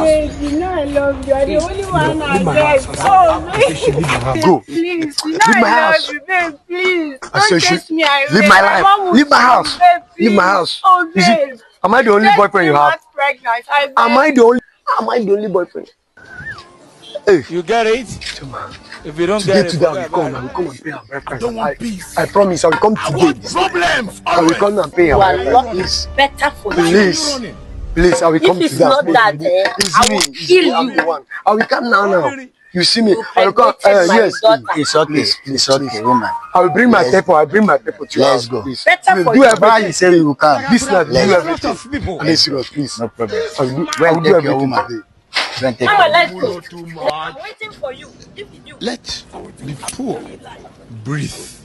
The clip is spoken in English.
Babe, you know I love you. I'm the only one I get. Oh, babe. Go. Please, you know Leave my I house. love you, babe. Please. I Don't said, chase me away. leave my life. Leave my house. Babe, please. Leave my house. Oh, Is it? babe. Am I the only boyfriend you have? Pregnant. I Am I beg. the only? Am I the only boyfriend? Hey. You get it? Chuma. If you don't Today, get it, I will come. I will come and pay her bride price. I don't want peace. I promise. I will come today. I want problems. I will come and pay her bride price. Please. Better for you. Please. Please, I will come If to it's that. not that, I will kill you. I will come now. You see me? I will come. Yes. It's okay. It's okay, woman. I will bring my people. I will bring my people to you. Let's go. Please. Better for Do you. everything. You say you will come. This night, do Let's go. everything. I'm serious, please. No problem. I will Go and do take your everything woman. today. Go and take Mama, your let's woman. go. I'm waiting for you. Let the poor breathe.